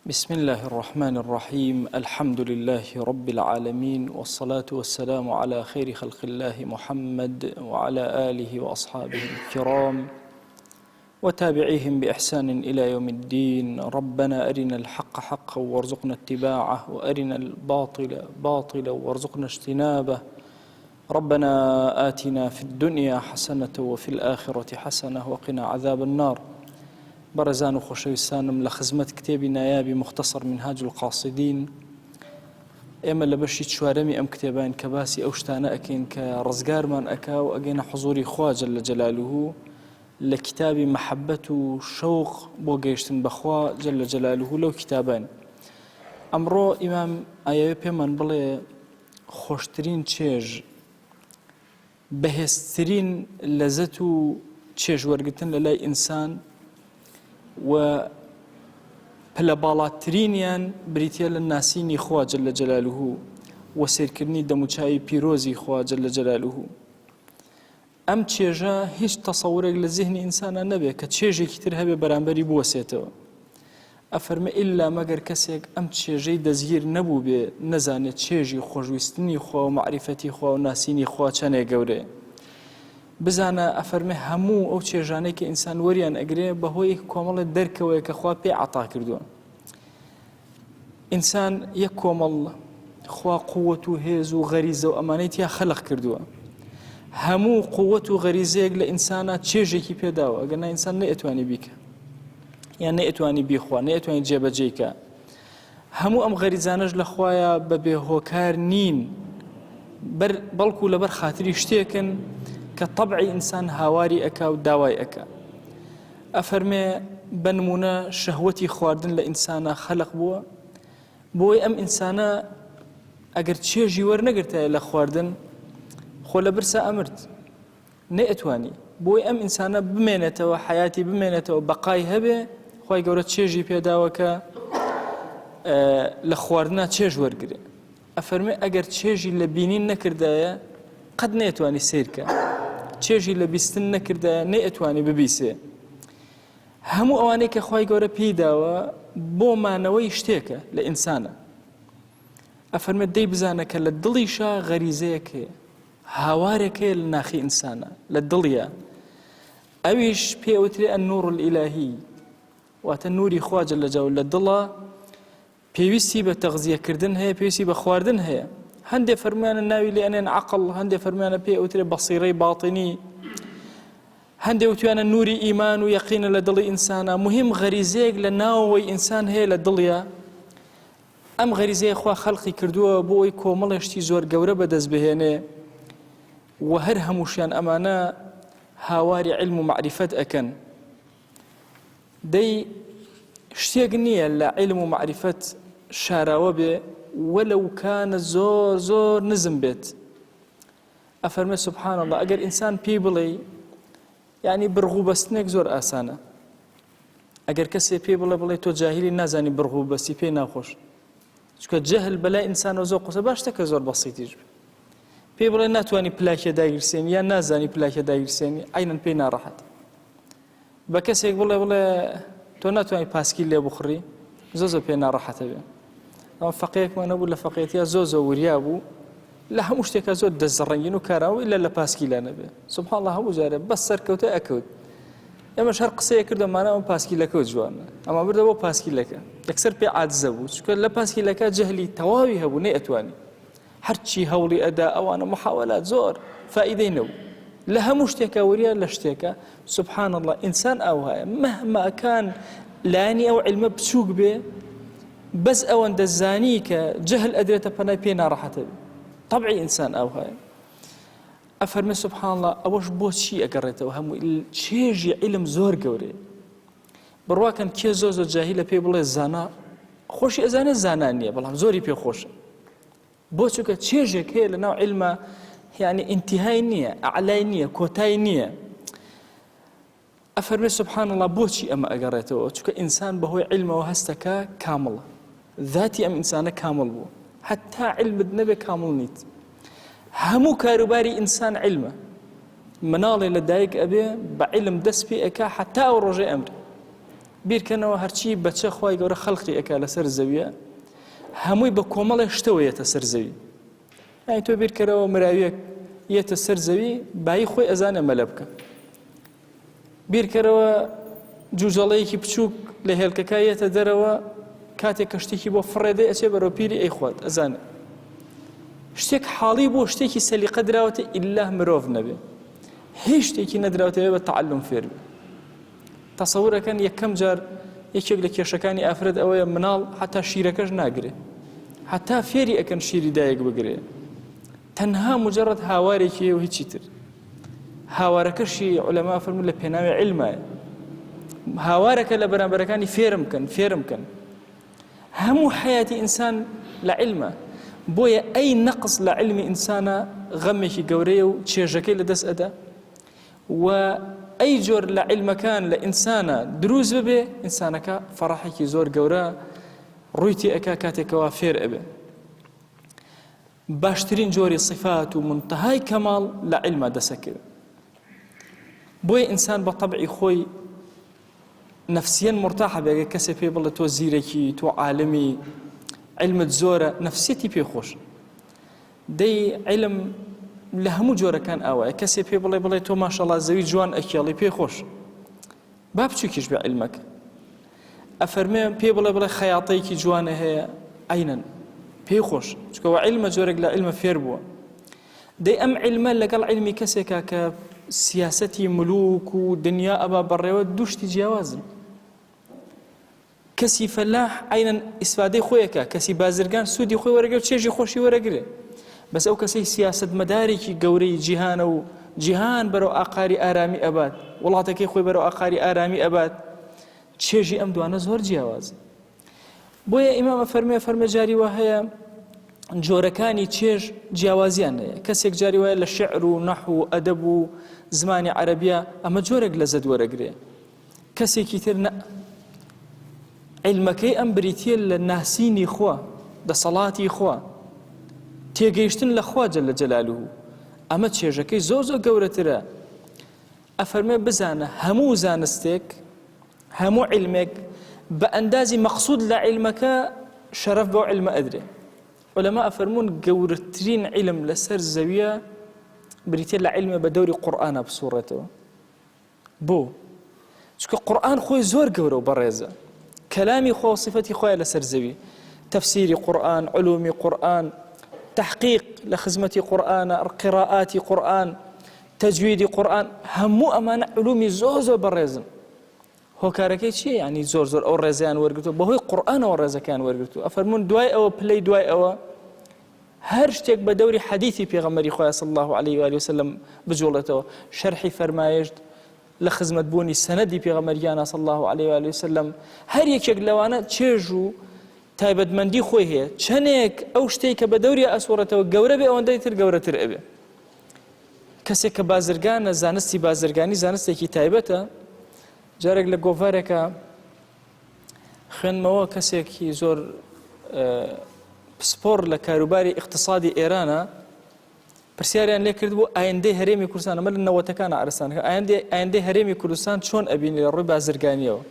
بسم الله الرحمن الرحيم الحمد لله رب العالمين والصلاة والسلام على خير خلق الله محمد وعلى آله وأصحابه الكرام وتابعيهم بإحسان إلى يوم الدين. ربنا أرنا الحق حقا وارزقنا اتباعه وأرنا الباطل باطلا وارزقنا اجتنابه. ربنا آتنا في الدنيا حسنة وفي الآخرة حسنة وقنا عذاب النار. بەڕێزان و خۆشەویستانم لە خزمەت کتێبی نایابی مختصر منهاج القاصدین ئێمە لە بەشی چوارەمی ئەم کتێبین کە باسی ئەو شتانە ئەکەین کە ڕزگارمان ئەکا و ئەگەینە حوزوری خوا جەل جەلالوه لە کتابی مەحەبەت و شەوق بۆ گەیشتن بەخوا جەل جەلالوه لەو کتابین. ئەمڕۆ ئیمام ئایەوێ پێمان بڵێ خۆشترین چێژ بەهێزترین لەزەت و چێژ وەرگتن لە لای ئینسان و پلە باڵاترینیان بریتە لە ناسینی خوا جەل جەلالوه و سیرکردنی دەموچاوی پیرۆزی خوا جەل جەلالوه. ئەم چێژە هیچ تەسەورێک لە ذهنی ئینسانە نەبێت کە چێژێکی تر هەبێ بەرامبەری بوەسێتەوە. ئەفەرمێ ئیلا مەگەر کەسێک ئەم چێژەی دەزگیر نەبوو بێ نەزانێت چێژی خۆشویستنی خوا و معریفەتی خوا و ناسینی خوا چەندێ گەورەیە. بزانە ئەفەرمێ هەموو ئەو چێژانەی کە ئینسان وەریان ئەگرێ بەهۆی کۆمەڵە دەرکەوەیە کە خوا پێی عەتا کردووە. ئینسان یەک کۆمەڵ خوا قووەت و هێز و غەریزە و ئەمانەی تیا خەلق کردووە. هەموو قووەت و غەریزەیەک لە ئینسانە چێژێکی پێداوە، ئەگەر ئینسان نەئەتوانی بیکە یان نەئەتوانی بیخوا نەئەتوانی جێبەجێیکە. هەموو ئەم غەریزانەش لە خوایە بەبێ هۆکار نین بەڵکو لەبەر خاتری شتێکن کە طبعی ئینسان هاواری ئەکا و داوای ئەکا. ئەفەرمێ بەنمونە شەهوەتی خواردن لە ئینسانە خەلق بووە بۆی ئەم ئینسانە ئەگەر چێژی وەرنەگرتایە لە خواردن خۆ لە برسا ئەمرد نەئەتوانی. بۆی ئەم ئینسانە بمێنێتەوە حیاتی بمێنێتەوە بەقای هەبێ خوای گەورە چێژی پێداوە کە لە خواردنە چێژ وەرگرێ. ئەفەرمێ ئەگەر چێژی لە بینین نەکردایە قەت نەیەتوانی سیرکە، چێژی لە بیستن نەکردایە نەیەتوانی ببیسێ. هەموو ئەوانەی کە خوای گەورە پێیداوە بۆ مانەوەی شتێکە لە ئینسانە. ئەفەرمێ دەی بزانە کە لە دڵیشە غەریزەیەک هەیە، هاوارێک هەیە لە ناخی ئینسانە لە دڵیە. ئەویش پێوترێ ئەننوڕ الئیلاهی، واتە نوری خوا جەل جەلاوه لە دڵە. پێویستی بە تەغزیەکردن هەیە، پێویستی بە خواردن هەیە. هەندێ فەرمویانە ناوی لێ ئەنێن عەقڵ، هەندێ فەرمویانە پێی ئەوترێ بەسیرەی باتینی، هەندێ وتویانە نوری ئیمان و یەقینە لە دڵی ئینسانە. مهم غەریزەیەک لە ناوەوەی ئینسان هەیە لە دڵیە. ئەم غەریزەیە خوا خەڵقی کردووە بۆ ئەوەی کۆمەڵێشتی زۆر گەورە بەدەست بهێنێ و هەر هەمووشیان ئەمانە هاواری علم و معریفەت ئەکەن. دەی شتێک نییە لە علم و معریفەت شاراوە بێ وەلەو کانە زۆر زۆر نزم بێت. ئەفەرمێ سوبحان الله ئەگەر ئینسان پێی بڵێ یعنی بڕغوو بەستنێک زۆر ئاسانە. ئەگەر کەسێ پێی بڵێ تۆ جاهیلی نازانی بڕغوو بەستی پێی ناخۆش، چونکە جەهل بەلای ئینسانەوە زۆر قوسە باش شتێکە زۆر بەسیتیش بێ. پێی بڵێ ناتوانی پلاکێ داگیرسێنی یان نازانی پلاکێ داگیرسێنی عینەن پێی ناڕەحەت. بە کەسێک بڵێ تۆ ناتوانی پاسکی لێ بخڕی زۆر پێی ناڕەحەتە بێ. ئەم فەقێکمان نەبوو لە فەقێتیا زۆر وریا بوو لە هەموو شتێکە زۆر دەستڕەنگین و کاراوە ئیلا لە پاسکی لا نەبێ. سوبحان الله هەموو جارێ بەس سەرکەوتە ئەکەوت. ئێمەش هەر قسەیە کردەمانە ئەم پاسکیلەکەوت جوانە، ئەمە بردە بۆ پاسکیلەکە یەکسەر پێ عاجزە بوو، چونکە لە پاسکیلەکە جەهلی تەواوی هەبوو نەئەتوانی. هەرچی هەوڵی ئەدا ئەوانە محاولات زۆر فائیدەی نەبوو. لە هەموو شتێکە وریا لە شتێکە. سوبحان الله ئینسان ئەوهایە مهما کان لانی ئەو علمە بچووک بێ بەس ئەوەندە زانی کە جەهل ئەدرێتە پەنای پێی ناڕەحەتە بێ. طبعی ئینسان ئەوهایە. ئەفەرمێ سوبحان الله ئەوەش بۆچی ئەگەڕێتەوە هەموو چێژی علم زۆر گەورەیە. بڕواکەن کێ زۆر زۆر جاهیلە پێی بڵێ زانا خۆشی ئەزانێت زانان نییە بەڵام زۆری پێ خۆشە. بۆ چونکە چێژێک هەیە لە ناو علمە یعنی ئینتیهای نییە، ئەعلای نییە، کۆتای نییە. ئەفەرمێ سوبحان الله بۆچی ئەمە ئەگەڕێتەوە؟ چونکە ئینسان بەهۆی علمەوە هەستەکە کامڵە، ذاتی ئەم ئینسانە کامڵ بوو. حتا علمت نەبێ کامڵ نیت. هەموو کاروباری ئینسان علمە. مناڵێ لە دایک ئەبێ بە علم دەست پێ ئەکا حتا ئەو ڕۆژەی ئەمرێ. بیرکەنەوە هەرچی بەچە خوای گەورە خەڵقی ئەکا لەسەر زەویە هەمووی بە کۆمەڵێ شتەوە یێتە سەر زەوی. یانی تۆ بیرکەرەوە مراویەک یێتە سەر زەوی بای خۆی ئەزانە مەلە بکە. بیرکەرەوە جوجەڵەیەکی بچووک لە هێلکەکە یێتە دەرەوە کاتێک کەشتێکی بۆ فڕێدەی ئەچێ بەرەو پیری ئەیخوات ئەزانە. شتێک حاڵی بۆ شتێکی سەلیقە دراوەتە ئیلا مرۆڤ نەبێ. هیچ شتێکی نەدراوەتەوێ بە تەعەلوم فێر بێ. تەسەوورەکەن یەکەم جار یەکێک لە کێشەکانی ئافرەت ئەوەیە مناڵ حتا شیرەکەش ناگرێ، حتا فێری ئەکەن شیری دایەک بگرێ، تەنها مجرد هاوارێکی و هیچی تر. هاوارەکەشی عولەما فەرمون لە پێناوی عیلمایە. هاوارەکە لە بەرامبەرەکانی فێرم کەن. هەموو حیاتی ئینسان لە عیلمە. بۆیە ئەی نەقص لە عیلمی ئینسانە غەمێکی گەورەیە و چێژەکەی لەدەست ئەدا و ئەی جۆر لە عیلمەکان لە ئینسانە دروست ببێ ئینسانەکە فەڕەحێکی زۆر گەورە ڕوویتی ئەکا کاتێکەوە فێر ئەبێ. باشترین جۆری صفات و منتەهای کەماڵ لە عیلمە دەسەکرد. بۆیە ئینسان بە طەبعی خۆی نفسیەن مرتاحە بێگە کەسێ پێ بڵێ تۆ زیرەکی تۆ عالمی علمت زۆرە نفسیەتی پێ خۆش. دەی علم لە هەموو جۆرەکان ئاوایە کەسێ پێ بڵێ تۆ ماشەڵڵا زەوی جوان ئەکێڵی پێ خۆش با بچووکیش بە علمەکە. ئەفەرمێ پێ بڵێ خەیاطەیەکی جوانە هەیە عینەن پێی خۆش چکەوە علمە جۆرێک لە علمە فێر بووە. دەی ئەم علمە لەگەڵ علمی کەسێکە کە سیاسەتی ملوک و دنیا ئەبا بەڕێوە دووشتی جیاوازن. کەسی فەلاح عینەن ئیسفادەی خۆیەکە، کەسی بازرگان سوودی خۆی وەرەگرێت چێژی خۆشی وەرەگرێ. بەس ئەو کەسەی سیاسەت مەدارێکی گەورەی جیهانە و جیهان بەرەو ئاقاری ئارامی ئەبات، وڵاتەکەی خۆی بەرەو ئاقاری ئارامی ئەبات، چێژی ئەم دوانە زۆر جیاوازە. بۆیە ئیمامە فەرمێ جاری وا هەیە جۆرەکانی چێژ جیاوازیان هەیە. کەسێک جاری وایە لە شعر و نەحو و ئەدەب و زمانی عەرەبیە ئەمە جۆرێک لە زەد وەرەگرێ. کەسێکی تر علمەکەی ئەم بریتیە لە ناسینی خوا دەسەڵاتی خوا تێگەیشتن لە خوا جەلە جەلالوه. ئەمە چێژەکەی زۆر گەورەترە. ئەفەرمێ بزانە هەموو زانستێک هەموو علمێک بە ئەندازی مەقسوود لە علمەکە شەرەف بۆ علمە ئەدرێ. عولەما ئەفەرمون گەورەترین علم لەسەر زەویە بریتیە لە علمە بە دەوری قورئانە بسوڕێتەوە. بۆ چونکە قورئان خۆی زۆر گەورە و بەڕێزە. كلامي خو صفتي خويا لسر زوي تفسيري قرآن علومي قرآن تحقيق لخزمتي قرآن قراءاتي قرآن تجويدي قرآن همو أمان علومي زوزو برزن هو كاركي شيء يعني زور أو رزان ورقتو بهوي قرآن أو رزا كان ورقتو أفرمون دواي أو بلاي دواي أو هرشتك بدوري حديثي في غمري خويا صلى الله عليه وآله وسلم بجولته شرحي فرمايجد لخزمت بوني سندي پیغمبریانە صلی الله عليه و آله وسلم هەر یەکێک لەوانە چێژ و تایبەتمەندی خۆی هەیە. چەندێک ئەو شتێک کە بە دەوری ئەسوڕێتەوە گەورە بێ ئەوەندەی تر گەورەتر ئەبێ. کەسێک کە بازرگانە زانستی بازرگانی زانستێکی تایبەتە. جارێک لە گۆڤارێکە خوێنمەوە کەسێکی زۆر پسپۆر لە کاروباری اقتصادی ئێرانە پرسیاریان لێ کرد بۆ ئایندەی هەرێمی کوردستان ئەمە لە نەوەتەکانە عەرستانەکە ئایندەی هەرێمی کوردستان چۆن ئەبینی لە ڕووی بازرگانیەوە.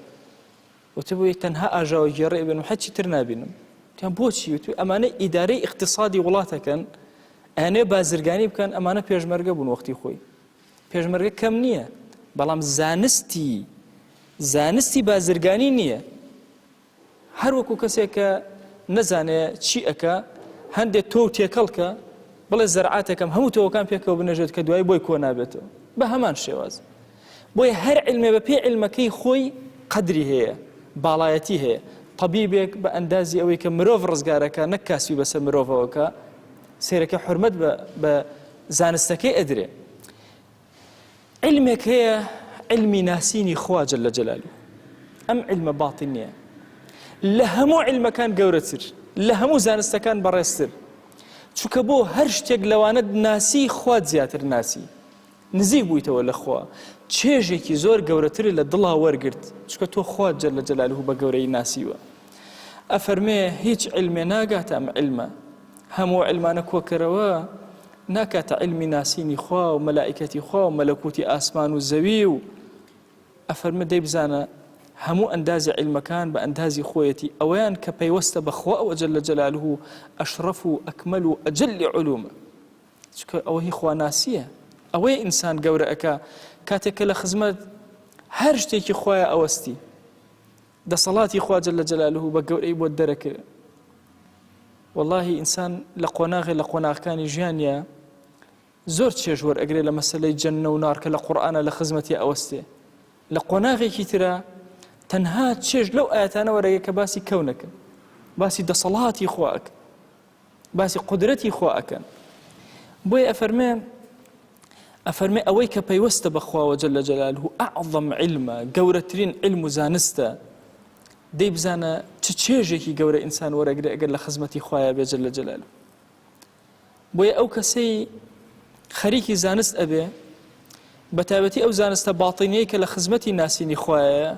وتبووی تەنها ئاژاوە گێڕە ئەبێنم حەچی تر نابینم. تیان بۆچی؟ وتوی ئەمانە ئیدارەی اقتصادی وڵاتەکەن ئەیانێ بازرگانی بکەن ئەمانە پێشمەرگە بوون وەختی خۆی. پێشمەرگە کەم نییە بەڵام زانستی بازرگانی نییە. هەر وەکو کەسێک کە نەزانێ چی ئەکا هەندێک تۆ تێکەڵکە بڵێ زەرعاتەکەم هەموو تۆوەکان پێکەوە بنەژێت کە دوای بۆی کۆ نابێتەوە بە هەمان شێواز. بۆیە هەر علمێ بە پێ علمەکەی خۆی قەدری هەیە باڵایەتی هەیە. طەبیبێک بە ئەندازی ئەوەی کە مرۆڤ ڕزگارەکە نەک کاسبی بەسەر مرۆڤەوەکە سێرەکە حورمەت بە زانستەکەی ئەدرێ. علمێک هەیە علمی ناسینی خوا جەلە جەلالوه. ئەم علمە باطن نییە لە هەموو علمەکان گەورەتر لە هەموو زانستەکان بەڕێزتر. چونکە بۆ هەر شتێک لەوانە ناسی خوات زیاتر ناسی نزیک بوویتەوە لە خوا چێژێکی زۆر گەورەتری لە دڵا وەرگرت چونکە تۆ خوات جەلە جەلالوه بە گەورەی ناسیوە. ئەفەرمێ هیچ علمێ ناگاتە ئەم علمە هەموو علمانە کۆکەرەوە ناکاتە علمی ناسینی خوا و مەلائکەتی خوا و مەلەکوتی ئاسمان و زەوی و ئەفەرمێ دەی بزانە هەموو ئەندازی عیلمەکان بە ئەندازی خۆیەتی ئەوەیان کە پەیوەستە بەخوا ئەوە جەلە جەلالوه ئەشرەف و ئەکمەل و ئەجەلی عولومە چونکە ئەوە هی خواناسیە ئەوەی ئینسان گەورە ئەکا کاتێک کە لە خزمەت هەر شتێکی خۆیە ئەوەستی دەسەڵاتی خوا جەلە جەلالوه بە گەورەی بۆ دەرەکرد واللهی ئینسان لە قۆناغەکانی ژیانیە زۆر چێژ وەرئەگرێ لە مەسەلەی جەنە و نار کە لە قورئانە لە خزمەتی ئەوەستێ لە قۆناغێکی ترە تەنها چێژ لەو ئاەتانە وەرەگە کە باسی کەونەکەن باسی دەسەڵاتی خوا ئەکەن باسی قودرەتی خوا ئەکەن بۆیە ئەفەرمێ ئەوەی کە پەیوەستە بەخواوە جەلە جەلالوه ئەعظەم عیلمە گەورەترین عیلم و زانستە دەی بزانە چ چێژێکی گەورە ئینسان وەرەگرێ ئەگەر لە خزمەتی خوایە بێ جەلە جەلالوه بۆیە ئەو کەسەی خەریکی زانست ئەبێ بەتایبەتی ئەو زانستە باڵتینەیە کە لە خزمەتی ناسینی خوایە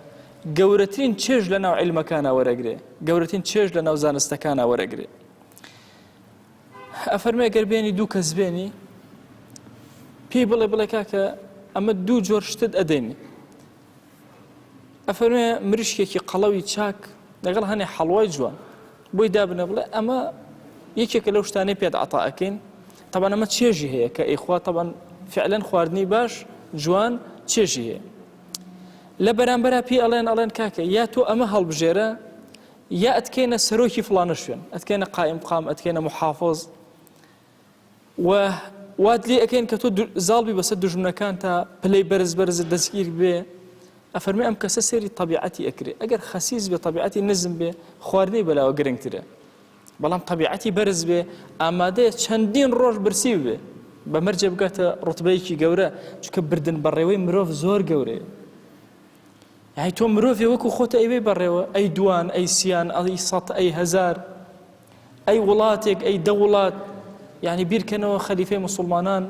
گەورەترین چێژ لە ناو عیلمەکانە وەرەگرێ گەورەترین چێژ لە ناو زانستەکانە وەرەگرێ ئەفەرمێ گەر بێنی دوو کەس بێنی پێی بڵێ کاکە ئەمە دوو جۆر شتت ئەدەینی ئەفەرمێ مریشکێکی قەڵەوی چاک لەگەڵ هەنێ حەڵوای جوان بۆی دابنە بڵێ ئەمە یەکێکە لەو شتانەی پێت عەتا ئەکەین طبعا ئەمە چێژی هەیە کە ئەیخوا طبعا فعلا خواردنی باش جوان چێژی هەیە لە بەرامبەرە پێی ئەڵێن کاکە یا تۆ ئەمە هەڵبژێرە یا ئەتکەینە سەرۆکی فڵانە شوێن ئەتکەینە قائم قام ئەتکەینە محافظ و وات لێ ئەکەین کە تۆ زاڵبی بەسەر دوژمنەکان تا پلەی بەرز دەستگیر بێ ئەفەرمێ ئەم کەسە سێری طبیعەتی ئەکرێ ئەگەر خەسیس بێ طبیعەتی نزم بێ خواردنی بەلاوە گرنگترە بەڵام طبیعەتی بەرز بێ ئامادەیە چەندین ڕۆژ برسی بێ بەمەرجە بگاتە ڕوتبەیەکی گەورە چونکە بردن بەڕێوەی مرۆڤ زۆر گەورەیە یعنی تۆ مرۆڤێ وەکو خۆتە ئەیوێ بەڕێوە ئەی دوان ئەی سیان ئەی سەد ئەی هەزار ئەی وڵاتێک ئەی دە وڵات یعنی بیرکەنەوە خەلیفەی مسلمانان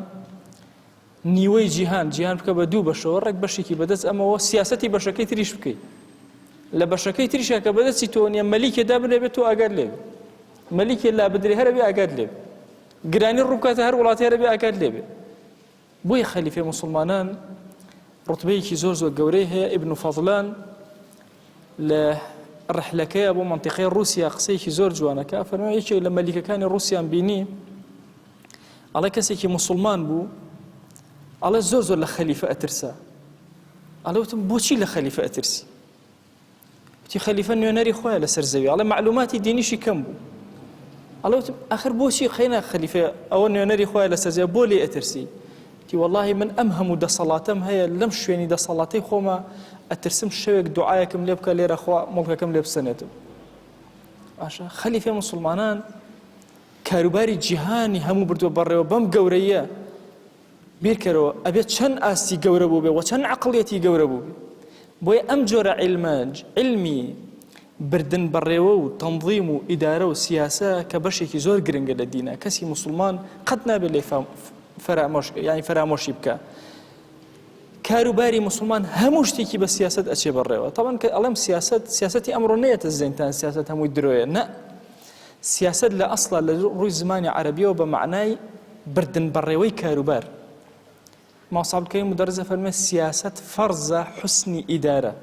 نیوەی جیهان بکە بە دوو بەشەوە ڕێک بەشێکی بەدەست ئەمەوە سیاسەتی بەشەکەی تریش بکەیت لە بەشەکەی تریشە کە بەدەستی تۆ نیە مەلیکێ دابنێ بێت تۆ ئاگاد لێ مەلیکێ لا بدرێ هەرە بێ ئاگاد لێ گرانی ڕووکاتە هەر وڵاتی هەرە بێ ئاگاد لێ بێ بۆیە خەلیفەی مسلمانان ڕوتبەیەکی زۆر گەورەی هەیە ئیبن فەضلان لە ڕحلەکەیە بۆ منتیقەی رووسیا قسەیەکی زۆر جوانەکە فەرمووی یەکێک لە مەلیکەکانی رووسیان بینی ئەڵێ کەسێکی مسلمان بوو ئەڵێ زۆر لە خەلیفە ئەترسا ئەڵێ وتم بۆچی لە خەلیفە ئەترسی وتی خەلیفە نوێنەری خۆیە لەسەر زەوی ئەڵێ معلوماتی دینیشی کەم بوو ئەڵێ وتم ئاخر بۆچی خەینە خەلیفە ئەوە نوێنەری خۆیە لەسەر زەوی بۆ لێ ئەترسی تی والله من ئەم هەموو دەسەڵاتەم هەیە لەم شوێنی دەسەڵاتی خۆمە ئەترسم شەوێک دوعایەکم لێ بکە لێرە خوا مڵکەکەم لێ بسەنێتم باشە خەلیفەی مسلمانان کاروباری جیهانی هەموو بردووە بەڕێوە بەم گەورەیە بیرکەرەوە ئەبێت چەند ئاستی گەورە بوو بێ و چەند عەقڵیەتی گەورە بوو بێ بۆیە ئەم جۆرە عیلمی بردن بەڕێوە و تەنظیم و ئیدارە و سیاسە کە بەشێکی زۆر گرنگە لە دینە کەسی مسلمان قەت نابێت لێ فرامۆشی بکە کاروباری مسلمان هەموو شتێکی بە سیاست ئەچێ بەڕێوە طبعا کە ئەڵێم سیاسەتی ئەمڕۆ نەیەتە زێنتان سیاست هەمووی درۆیە نە سیاست لە ئەسڵا لە ڕووی زمانی عەرەبیەوە بە معنای بردن بەڕێوەی کاروبار ماوەساڵکەی مدەرزە فەرمێ سیاست فەرزە حوسنی ئیدارە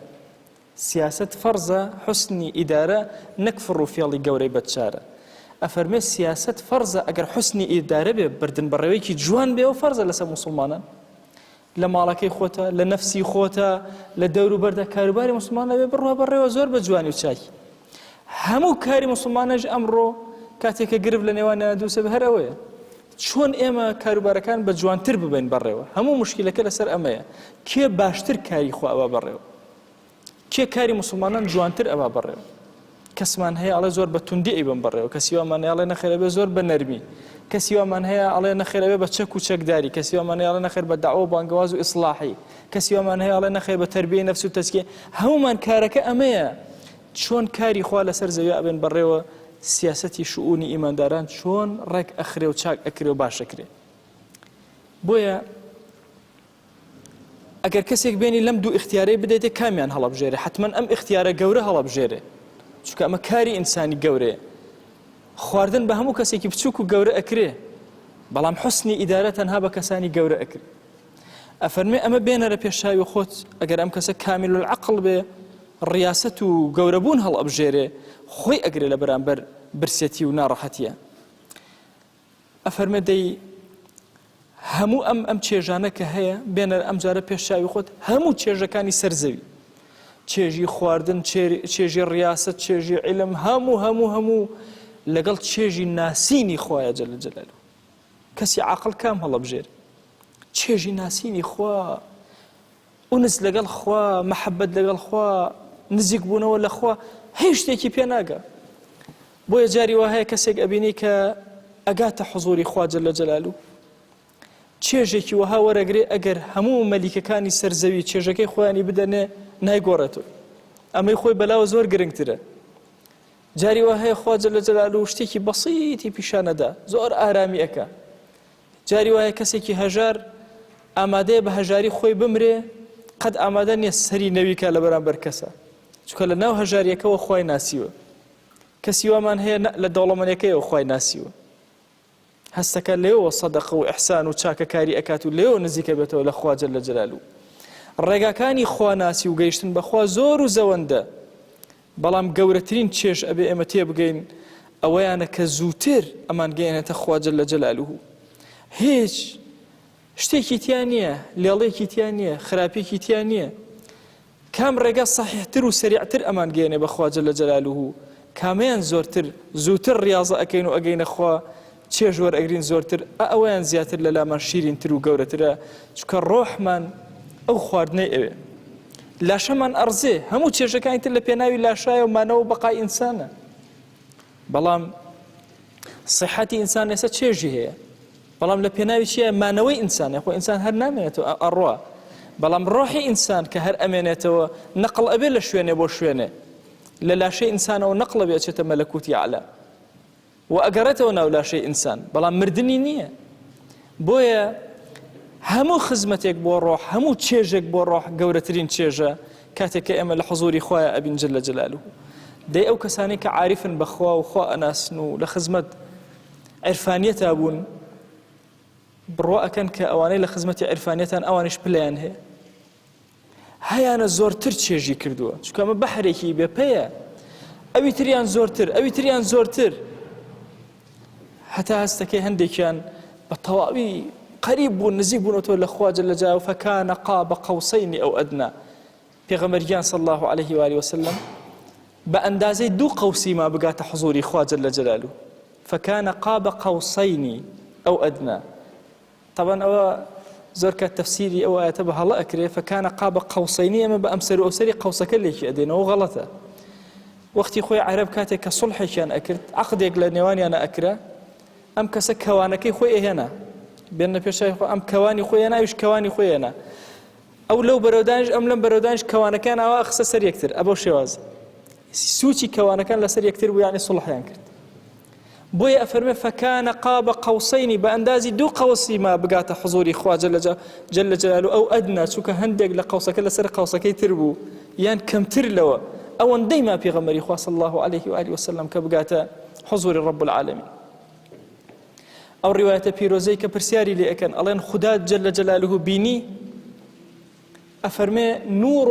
سیاست فەرزە حوسنی ئیدارە نەک فڕوفێڵی گەورەی بەدچارە ئەفەرمێ سیاست فەرزە ئەگەر حوسنی ئیدارە بێ بردن بەڕێوەیەکی جوان بێ و فەرزە لەسەر مسلمانان لە ماڵەکەی خۆتە لە نەفسی خۆتە لە دەور و بەردە کاروباری مسلمانە بێ بڕوا بەڕێوە زۆر بە جوانی و چاکی هەموو کاری مسلمانەش ئەمڕۆ کاتێکە گرف لە نێوانیانە دووسێ هەر ئەوەیە چۆن ئێمە کاروبارەکان بە جوانتر ببین بەڕێوە هەموو مشکلەکە لەسەر ئەمەیە کێ باشتر کاری خۆ ئەوە بەڕێوە کێ کاری مسلمانان جوانتر ئەوە بەڕێوە کەسمان هەیە ئەڵێ زۆر بە توندی ئەیبن بەڕێوە کەسیوامان هەیە ئەڵێ نەخێرە بێ زۆر بە نەرمی کەسیوامان هەیە ئەڵێ نەخێرە بێ بە چەک و چەکداری کەسیوامان هەیە ئەڵێ نەخێر بە داعوە و بانگەواز و ئیسلاحی کەسیوامان هەیە ئەڵێ نەخێر بە تەربیەی نەفس و تەزکیە هەمومان کارەکە ئەمەیە چۆن کاری خوا لەسەر زەوی ئەبێن بەڕێوە سیاسەتی شؤونی ئیمانداران چۆن ڕێک ئەخرێ و چاک ئەکرێ و باشەکرێ بۆیە ئەگەر کەسێک بێنی لەم دوو اختیارەی بدەیتێ کامیان هەڵەبژێرێ حتمما ئەم اختیارە گەورە هەڵەبژێرێ چونکە ئەمە کاری ئینسانی گەورەیە خواردن بە هەموو کەسێکی بچووک و گەورە ئەکرێ بەڵام حوسنی ئیدارە تەنها بە کەسانی گەورە ئەکرێ ئەفەرمێ ئەمە بێنەرە پێشاوی خۆت ئەگەر ئەم کەسە کامل العەقڵ بێ ڕیاست و گەورەبوون هەڵ ئەبژێرێ خۆی ئەگرێ لە بەرامبەر برسێتی و ناڕەحەتیە. ئەفەرمێ دەی هەموو ئەم چێژانە کە هەیە بێنە ئەم جارە پێشچاوی خۆت هەموو چێژەکانی سەرزەوی، چێژی خواردن، چێژی ڕیاست، چێژی عیلم، هەموو لەگەڵ چێژی ناسینی خوایە جەلە جەلالوه. کەسی عاقڵ کام هەڵەبژێر؟ چێژی ناسینی خوا، ئونس لەگەڵ خوا، مەحەبەت لەگەڵ خوا، نزیک بوونەوە لە خوا، هیچ شتێکی پێ ناگا. بۆیە جاری وا هەیە کەسێک ئەبینی کە ئەگاتە حوزوری خوا جەلە جەلالوه، چێژێکی وەها وەرەگرێ ئەگەر هەموو مەلیکەکانی سەرزەوی چێژەکەی خۆیانی بدەنێ نایگۆڕێتەوە، ئەمەی خۆی بەلاوە زۆر گرنگترە. جاری وا هەیە خوا جەلە جەلالوه شتێکی بەسیتی پیشانەدا، زۆر ئارامی ئەکا. جاری وایە کەسێکی هەژار ئامادەیە بە هەژاری خۆی بمرێ، قەت ئامادە نییە سەری نەویکە لە بەرامبەر کەسە، چونکە لە ناو هەژاریەکەەوە خوای ناسیوە. کەسی وامان هەیە لە دەوڵەمەندەکەیەوە خوای ناسیوە، هەستەکە لێەوە سەدەقە و ئیحسان و چاکەکاری ئەکات و لێەوە نزیکە بێتەوە لە خوا جەلە جەلالوه. ڕێگاکانی خوا ناسی و گەیشتن بەخوا زۆر و زەوەندە، بەڵام گەورەترین چێژ ئەبێ ئێمە تێبگەین ئەوەیانە کە زووتر ئەمان گەیەنێتە خوا جەلە جەلالوه. هیچ شتێکی تیان نییە، لێڵەیەکی تیان نییە، خراپێکی تیان نییە. کام ڕێگا سەحیحتر و سەریعتر ئەمان گەیەنێ بەخوا جەلە جەلالوه، کامیان زۆرتر زووتر ڕیاضە ئەکەین و ئەگەینە خوا چێژ وەرئەگرین زۆرتر، ئەوەیان زیاتر لە لامان شیرینتر و گەورەترە، چونکە ڕۆحمان ئەو خواردنەی ئەوێ. لاشەمان ئەرزێ، هەموو چێژەکانی تر لە پێناوی لاشایە و مانەوە بەقای ئینسانە، بەڵام صحەتی ئینسان ئێستا چێژی هەیە، بەڵام لە پێناوی چیە؟ مانەوەی ئینسانە. خۆ ئینسان هەر نامێنێتەوە ئەڕوا، بەڵام ڕۆحی ئینسان کە هەر ئەمێنێتەوە نەقڵ ئەبێ لە شوێنێ بۆ شوێنێ، لە لاشەی ئینسانەوە نەقڵ ئەبێ ئەچێتە مەلەکوتی ئەعلا و ئەگەڕێتەوە ناو لاشەی ئینسان، بەڵام مردنی نییە. بۆیە هەموو خزمەتێک بۆ ڕۆح، هەموو چێژێک بۆ ڕۆح گەورەترین چێژە کاتێک کە ئێمە لە حوزوری خوایە ئەبین جەلە جەلالوه. دەی ئەو کەسانی کە عاریفن بەخوا و خوا ئەناسن و لە خزمەت عرفانیەتا بوون، بڕوا ئەکەن کە ئەوانەی لە خزمەتی عرفانیەتان ئەوانش پلیان هەیە، هەیانە زۆرتر چێژی کردووە، چونکە ئەمە بەحرێکی بێپەیە، ئەوی تریان زۆرتر، ئەوی تریان زۆرتر، هەتا هەستەکەی هەندێکیان بە تەواوی قەریب بوون، نزیک بوونەوە لە خوا جەلە جەلالوه. فەکانە قاب قەوسەین ئەو ئەدنا، پێغەمبەریان صلی الله عليه و آله وسلم بە ئەندازەی دوو قەوسی ما بگاتە حوزوری خوا جەلە جەلالوه. فەکانە قاب قەوسەینی ئەو ئەدنا. طبعا ئەوە زۆر کات تەفسیری ئەو ئاەتە بە هەڵە ئەکرێ، فەکانە قاب قەوسەینی ئەمە بە ئەمسەر و ئەوسەری قەوسەکە لێکی ئەدێنەوە، غەڵەتە. وەختی خۆی عەرەب کاتێک کە سوڵحێکیان ئەکرد، عەقدێک لە نێوانیانە ئەکرا، ئەم کەسە کەوانەکەی خۆی ئەهێنا بێنە پێشای خۆ، ئەم کەوانی خۆی هێنا، ئەویش کەوانی خۆی هێنا، ئەو لەو بەرەودانش ئەم لەم بەرەودانش کەوانەکان ئاوا ئەخسە سەر یەکتر، ئەبەو شێواز سوچی کەوانەکان لەسەر یەکتر بوو، یعنی سوڵحیان کرد. بۆیە ئەفەرمێ فەکانە قاب قەوسەینی، بە ئەندازی دوو قەوسی ما بگاتە حوزوری خوا جەلە جەلالوه. ئەو ئەدنا چونکە هەندێک لە قەوسەکە لەسەر قەوسەکەی تر بوو یان کەمتر لەوە، ئەوەندەی ما پێغەمبەری خوا صلی الله عليه و آله وسلم کە بگاتە حوزوری رب العالمین. ئەو ڕیوایەتە پیرۆزەی کە پرسیاری لێ ئەکەن، ئەڵێن خوددا جەلە جەلالوه بینی؟ ئەفەرمێ نور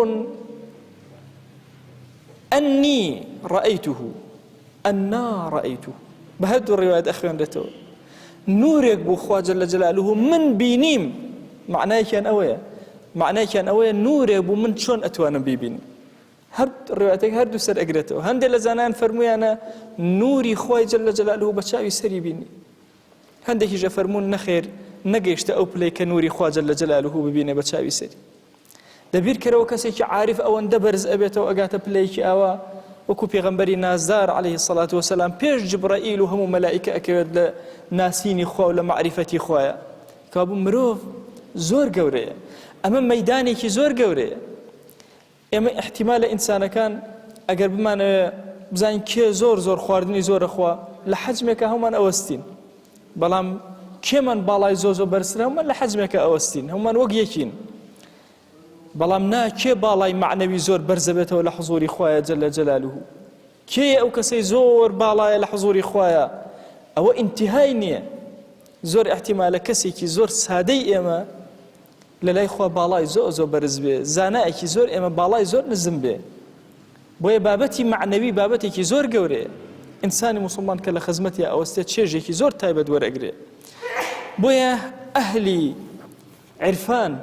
ئەنی ڕەئەیته ئەنا ڕەئەیته. بە هەردوو ڕیوایەت ئەخوێنرێتەوە، نورێک بوو خوا جەلە جەلالوه من بینیم، معنایەکیان ئەوەیە نورێک بوو من چۆن ئەتوانم بیبینیم. هەر ڕیوایەتێک هەردوو سەر ئەگرێتەوە. هەندێک لە زانایان فەرموویانە نوری خوای جەلە جەلالوه بە چاوی سەری بینی، هەندێکیش ئەفەرموون نەخێر نەگەیشتە ئەو پلەی کە نوری خوا جەلە جەلالوه ببینێ بە چاوی سەری. دەبیر کەرەوە کەسێکی عارف ئەوەندە بەرز ئەبێتەوە ئەگاتە پلەیەکی ئاوا، وەکو پێغەمبەری نازدار عليه الصلاة والسلام پێش جبرائیل و هەموو مەلائیکە ئەکەوێت لە ناسینی خوا و لە معریفەتی خوایە، کابوو مرۆڤ زۆر گەورەیە، ئەمە مەیدانێکی زۆر گەورەیە. ئێمە احتیمالە ئینسانەکان ئەگەر بمانەوێ بزانین کێ زۆر خواردنی زۆرە خوا، لە حەجمێکە هەمومان ئەوەستین، بەڵام کێمان باڵای زۆر بەرزترە، هەمومان لە حەجمێکە ئەوەستین، هەمومان وەک یەکین، بەڵام نا کێ باڵای معنەوی زۆر بەرزەبێتەوە لە حوزوری خوایە جەلە جەلالوه؟ کێ ئەو کەسەی زۆر باڵایە لە حوزوری خوایە؟ ئەوە ئینتیهای نییە. زۆر احتیمالە کەسێکی زۆر سادەی ئێمە لە لای خوا باڵای زۆر بەرز بێ، زانایەکی زۆر ئێمە باڵای زۆر نزم بێ، بۆیە بابەتی معنەوی بابەتێکی زۆر گەورەیە. ئینسانی موسڵمان کە لە خزمەتی ئەوەستێت چێژێکی زۆر تایبەت وەرەگرێ. بۆیە ئەهلی عرفان،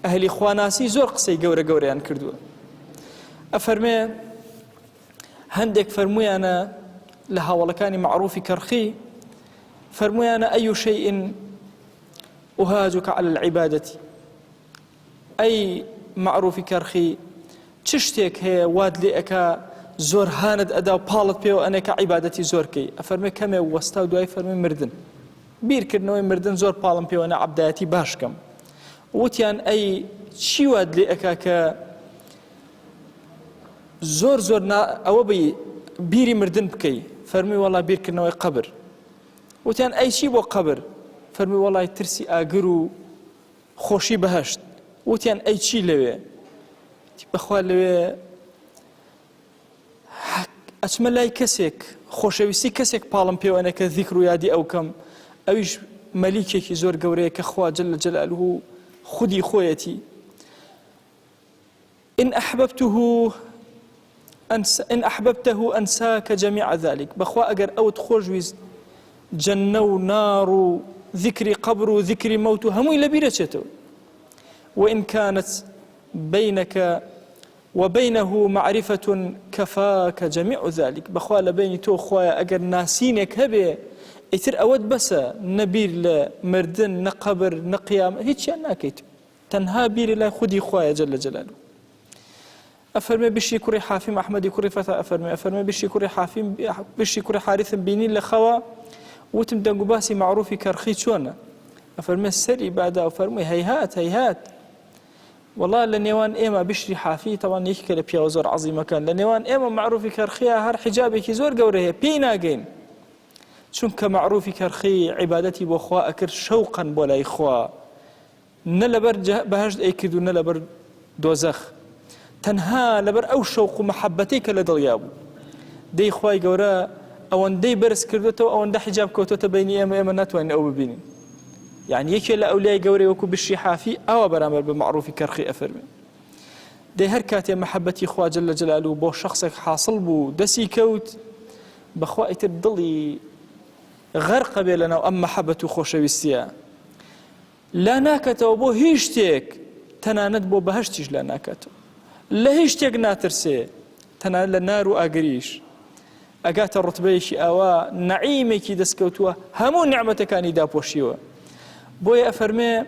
ئەهلی خواناسی زۆر قسەی گەورە گەورەیان کردووە. ئەفەرمێ هەندێک فەرمویانە لە هاوڵەکانی معروفی کەرخی، فەرمویانە ئەی شەیئین ئوهاجوکە عەلە العیبادەتی، ئەی معروفی کەرخی چ شتێک هەیە وات لێ ئەکا زۆر هانت ئەدا و پاڵت پێوە ئەنێکە عیبادەتی زۆرکەی. ئەفەرمێ کەمێ وەستا و دوای فەرمێ مردن، بیرکردنەوەی مردن زۆر پاڵم پێوە نە عەبدایەتی باشکەم. وتیان ئەی چی وات لێ ئەکا کە زۆر زۆر ئەوە بی بیری مردن بکەی؟ فەرمی وەڵا بیرکردنەوەی قەبر. وتیان ئەی چی بۆ قەبر؟ فەرمی وەڵای ترسی ئاگر و خۆشی بەهەشت. وتیان ئەی چی لەوێ؟ بەخوا لەوێ ئەچمە لای کەسێک خۆشەویستی کەسێک پاڵم پێوەنە کە ذیکر و یادی ئەو کەم، ئەویش مەلیکێکی زۆر گەورەیە کە خوا جەل جەلالوه خودی خۆیەتی. إن أحببته أنساك جميع ذلك. بخوا أجر أوت خوجويز جنة ونار وذكر قبر وذكر موت هم إلى بيرتشته. وإن كانت بينك وبينه معرفة كفاك جميع ذلك. بخوا لبيني تو خوايا أجر ناسينك هبه إتر أود بس نبير لمردن نقبر نقيام هيك ناكيت تنها بير لا خدي خوايا جل جلاله. أفرمي بشي كوري حافم أحمد كوري فتى أفرمي بشي كوري حافم بشي كوري حارث بيني لخوا وتم دنقباسي معروفي كرخي شونا. أفرمي السري بعدها أفرمي هيهات هيهات والله لنيوان إما بشري حافي طبعا يحكي لبيا وزور عظيمة كان لنيوان إما معروفي كرخيها هر حجابي كي زور قوره بينا جين چونك معروفي كرخي عبادتي بخوا أكر شوقا بولا إخوا نلبر بهجد أيكدو نلبر دوزخ تنها لبر أو شوق محبتيك لدليابو دي خواي قورا أوان دي برس كردوتو أوان دا حجاب كوتوتا بيني إما ناتواني أو ببيني يعني يكي لأولياء قوري وكو بالشي حافي أو برامر بمعروفي كرخي أفرمي دي هر كاتي محبتي خوا جل جلاله بو شخصك حاصل بو دسي كوت بخوا يتردلي غرق بيلنا وأم محبته خوشويستيا لا ناكتو بو هيشتيك تناند بو بهشتيش لا ناكتو لا هيشتيك ناترسي تنان لنار وآقريش أقات الرتبيش أوا نعيمك دسكوتوا همو نعمة كان دابوشيوا بوي أفرمي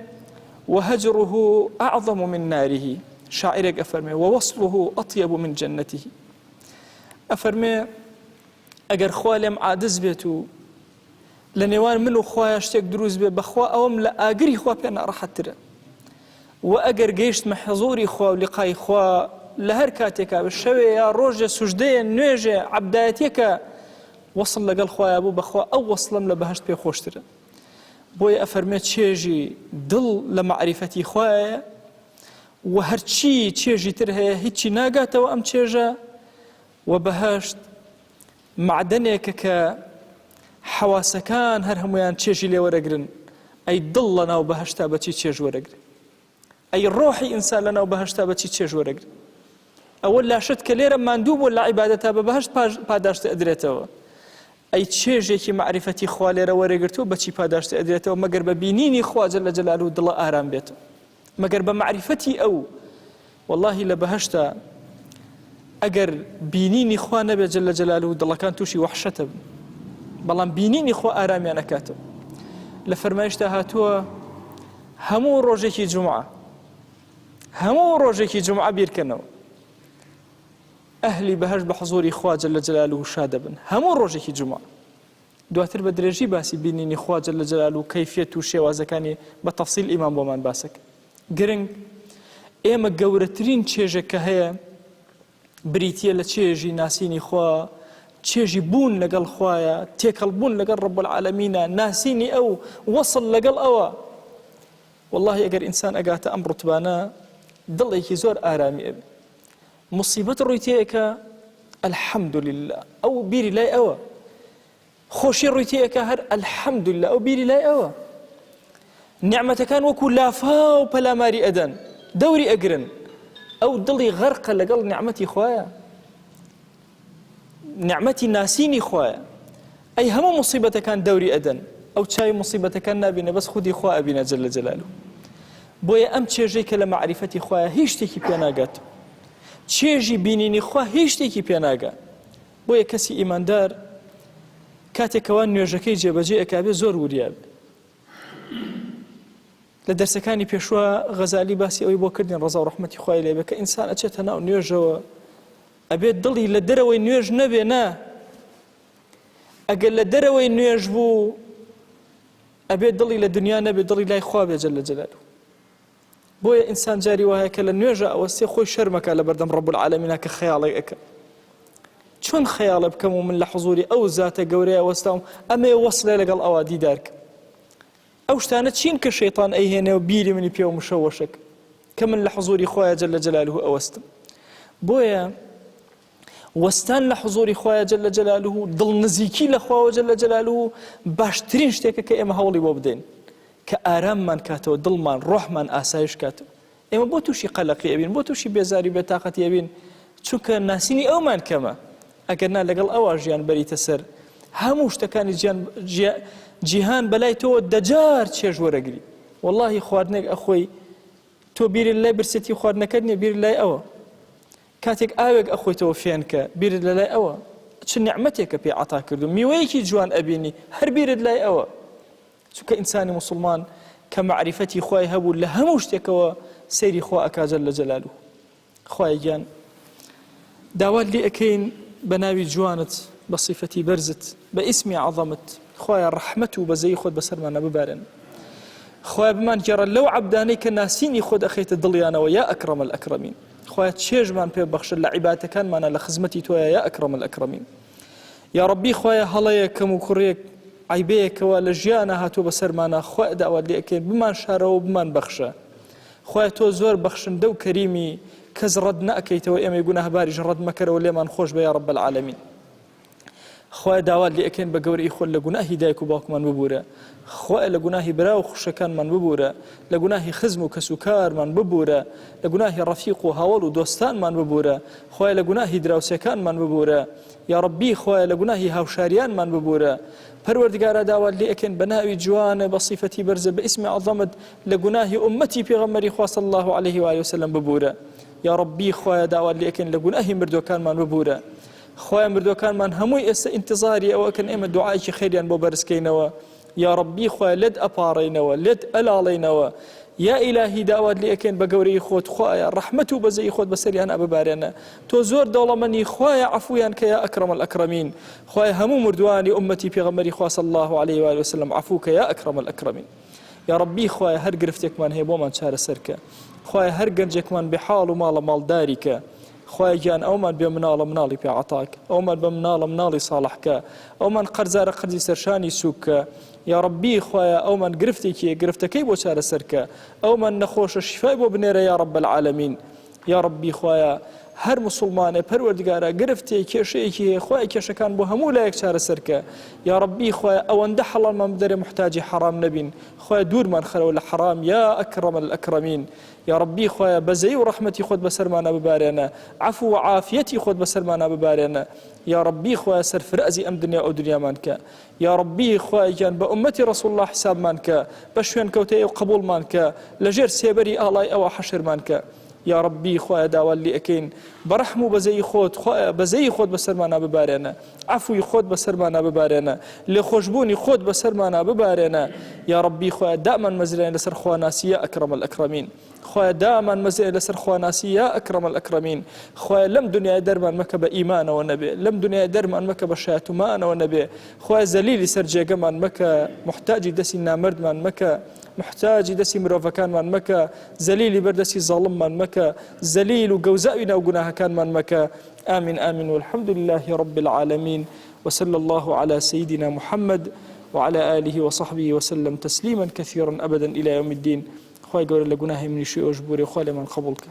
وهجره أعظم من ناره شاعرك أفرمي ووصله أطيب من جنته أفرمي أجر خوالم عادز بيتو لنيوان منو خوايا شتيك دروز بي بخوا أوم لا أجري خوا بينا راح ترى وأجر جيشت محظوري خوا ولقاي خوا لهر كاتيك بالشوية روجة سجدية نيجة عبدايتك وصل لقال خوا أبو بخوا أو وصلم لبهشت بي خوش ترى بوي أفرمي تشيجي دل لمعرفتي خوايا وهرشي تشيجي ترهي هيتشي ناقاتا وأم تشيجا وبهشت معدنك حواسكان هر هميان تشيجي لي ورقرن أي دل لنا وبهشتا بتشي تشيج ورقرن أي روحي إنسان لنا وبهشتا بتشي تشيج ورقرن أول لا شت كليرا مندوب ولا عبادتها ببهشت باداشت أدريتها أي تشيجي معرفتي خوا ليرا ورقرتو بتشي باداشت أدريتها مقر ببينيني خوا جل جلاله دل آرام بيته مقر بمعرفتي أو والله لبهشتا أجر بينيني خوا نبي جل جلاله دل كان توشي وحشته بلان بينيني خوا آرامي أنا كاتب لفرمايشتا هاتوا همو روجيكي جمعة همو روجيكي جمعة بيركنو أهلي بهج بحضوري خوا جل جلاله شادبن همو روجيكي جمعة دواتر بدرجي باسي بينيني خوا جل جلاله كيفية وشيوازكاني بتفصيل إمام بومان باسك گرنگ ئێمە گەورەترین چێژێک کە هەیە بریتیە لە چێژی ناسینی خوا چێژی بوون لەگەڵ خوایە تێکەڵبوون لەگەڵ ڕەب العالەمینە ناسینی ئەو وەصل لەگەڵ ئەوە والله ئەگەر ئینسان ئەگاتە ئەم ڕوتبانە دڵێکی زۆر ئارامی ئەبێ موسیبەت ڕووی تێیەکە الحەمدولله ئەو بیری لای ئەوە خۆشی ڕووی تێیەکە هەر الحەمدولله ئەو بیری لای ئەوە نعمەتەکان وەکو لافا و پەلاماری ئەدەن دەوری ئەگرن ئەو دڵی غەرقە لەگەڵ نعمەتی خوایە نعمەتی ناسینی خۆیە ئەی هەموو مصیبەتەکان دەوری ئەدەن ئەو چاوی مصیبەتەکان نابینە بەس خودی خوا ئەبینە جەل جەلالوه بۆیە ئەم چێژەی کە لە معریفەتی خۆیە هیچ شتێکی پێ ناگات چێژی بینینی خوا هیچ شتێکی پێ ناگات بۆیە کەسی ئیماندار کاتێکەوە نوێژەکەی جێبەجێ ئەکابێ زۆر وریاب لە دەرسەکانی پێشوە غەزالی باسی ئەوەی بۆ کردین ڕەزا و ڕەحمەتی خوای لێبێ کە ئینسان ئەچێتە ناو نوێژەوە ئەبێت دڵی لە دەرەوەی نوێژ نەبێ نا ئەگەر لە دەرەوەی نوێژ بوو ئەبێت دڵی لە دنیا نەبێت دڵی لای خوا بێ جەل جەلالوه بۆیە ئینسان جاری وایە کە لە نوێژە ئەوەستێ خۆی شەرمەکە لە بەردەم ڕەب العالەمینە کە خەیاڵی ئەکە چۆن خەیاڵە بکەم و من لە حوزوری ئەو زاتە گەورەیە وەستاوم ئەمێ وەسڵێ لەگەڵ ئەوا دیدارکە ئەو شتانە چین کە شەیطان ئەیهێنێ و بیری منی پێ و مشەوەشک کە من لە حوزوری خۆیە جەل جەلالوه ئەوەستم بۆیە وەستان لە حوزوری خۆیە جەل جەلالوه دڵ نزیکی لە خواوە جەل جەلالوه باشترین شتێکە کە ئێمە هەوڵی بۆ بدەین کە ئاراممان کاتەوە دڵمان ڕۆحمان ئاسایش کاتەوە ئێمە بۆ تووشی قەلەقی ئەبین بۆ تووشی بێزاری بێتاقەتی ئەبین چونکە ناسینی ئەومان کەمە ئەگەر نا لەگەڵ ئەوە ژیان بەریتە سەر هەموو شتەکانی جیهان بەلای تۆ دەجار چێژ وەرەگری واللهی خواردنێک ئەخۆی تۆ بیرت لای برسەتی خواردنەکەت نییە بیر لای ئەوە کاتێک ئاوێک ئەخۆیتەوە فێنکە بیرت لە لای ئەوە چ نیعمەتێکە پێ عەتا کردو میوەیەکی جوان ئەبینی هەر بیرت لای ئەوە چونکە ئینسانی مسلمان کە معریفەتی خوای هەبوو لە هەموو شتێکەوە سەیری خوا ئەکا جەل جەلالوه خوای گیان داوات لێ ئەکەین بە ناوی جوانت بە صیفەتی بەرزت بە ئیسمی عەظەمت خوایە ڕەحمەت و بەزەی خۆت بەسەرمانە ببارێن خوایە بمان گێڕە لەو عەبدانەی کە ناسینی خۆت ئەخەیتە دڵیانەوە یا ئەکرەم الئەکرەمین خوایە چێژمان پێ بەخشە لە عیبادەتەکانمانە لە خزمەتی تۆیە یا ئەکرەم الئەکرەمین یا ڕەبی خوایە هەڵەیەک کەم و کوڕێک عیبەیەکەوە لە ژیانە هاتووە بەسەرمانە خوای داوات لێ ئەکەین بمان شارەوە بمان بەخشە خوایە تۆ زۆر بەخشندە و کەریمی کەس ڕەت نەئەکەیتەوە ئێمەی گوناهباریش ڕەت مەکەرەوە لێمان خۆش بە یا ڕەب العالەمین خوای داوات لێ ئەکەین بە گەورەی خۆت لە گوناهی دایک و باوکمان ببوورە خوای لە گوناهی برا و خوشەکانمان ببوورە لە گوناهی خزم و کەسوکارمان ببوورە لە گوناهی ڕەفیق و هاوڵ و دۆستانمان ببوورە خوای لە گوناهی دراوسەکانمان ببوورە یا ڕەبی خوای لە گوناهی هاوشاریانمان ببوورە پەروەردگارە داوات لێ ئەکەین بە ناوی جوانە بە صیفەتی بەرزە بە ئیسمی عەظەمت لە گوناهی ئومەتی پێغەمبەری خوا صلی الله علیه و آله وسلم ببوورە یا ڕەبی خوای داوات لێ ئەکەین لە گوناهی مردوەکانمان ببوورە خوای مردوەکانمان هەمووی ئێستا ئینتیزاری ئەوەکەن ئێمە دوعایکی خێریان بۆ بەرزکەینەوە یا ڕەبی خوای لێت ئەپاڕێنەوە لێت ئەلاڵێنەوە یا ئیلاهی داوات لێ ئەکەین بە گەورەی خۆت خوایە ڕەحمەت و بەزەی خۆت بەسەریان ئەببارێنە تۆ زۆر دەوڵەمەندی خوایە عەفویان کە یا ئەکرەم الئەکرەمین خوای هەموو مردوانی ئومەتی پێغەمبەری خوا صلی الله علیه و آله وسلم عەفو کە یا ئەکرەم الئەکرەمین یا ڕەبی خوایە هەر گرفتێکمان هەیە بۆمان چارەسەرکە خوایە هەر گەنجێکمان بێحاڵ و ماڵە ماڵداریکە خوای گیان ئەومان بێ مناڵە مناڵی پێ عەتاک ئەومان بە مناڵە مناڵی ساڵحکە ئەومان قەرزارە قەرزی سەرشانی سووکە یا ڕەبی خوایە ئەومان گرفتێکی گرفتەکەی بۆ چارەسەرکە ئەومان نەخۆشە شیفای بۆ بنێرە یا ڕەب العالەمین یا ڕەبی خوایە هەر مسلمانێ پەروەردگارە گرفتێ کێشەیەکی هەیە خوای کێشەکان بۆ هەموو لایەک چارەسەرکە یا ڕەبی خوایە ئەوەندە حەڵالمان بدەرێ محتاجی حەرام نەبین خوای دوورمان خەرەوە لە حەرام یا ئەکرەم الئەکرەمین یا ڕەبی خوایە بەزەی و ڕەحمەتی خۆت بەسەرمانە ببارێنە عەفو و عافیەتی خۆت بەسەرمانە ببارێنە یا ڕەبی خوایە سەرفرازی ئەم دنیا ئەو دنیامان کە یا ڕەبی خوایەکیان بە ئومەتی ڕەسوڵ الله حسابمان کە بە شوێن کەوتەی و قبوڵمان کە لەژێر سێبەری ئاڵای ئەوە حەشرمان کە یا ڕەبی خوایە داوات لێ ئەکەین بەڕەحم و بەزەی خۆت بەزەی خۆت بەسەرمانە ببارێنە عەفوی خۆت بەسەرمانە ببارێنە لێخۆشبوونی خۆت بەسەرمانە ببارێنە یا ڕەبی خوایە دامان مەزرێن لەسەر خواناسی یا ئەکرەم الئەکرەمین خوایە دامان مەزرێن لەسەر خواناسی یا ئەکرەم الئەکرەمین خوایە لەم دنیای دەرمان مەکە بە ئیمانەوە نەبێ لەم دنیای دەرمان مەکە بە شایەتومانەوە نەبێ خوایە زەلیلی سەر جێگەمان مەکە محتاجی دەستی نامردمان مەکە محتاجی دەستی مرۆڤەکانمان مەکە زەلیلی بەردەستی زاڵممان مەکە زەلیل و گەوزاوی ناو گوناهەکانمان مەکە آمين آمين والحمد لله رب العالمين وصلى الله على سيدنا محمد وعلى آله وصحبه وسلم تسليما كثيرا أبدا إلى يوم الدين خوای گەورە لە گوناهی منیشی ئەوش بوورێ خوا لێمان قبوڵ کە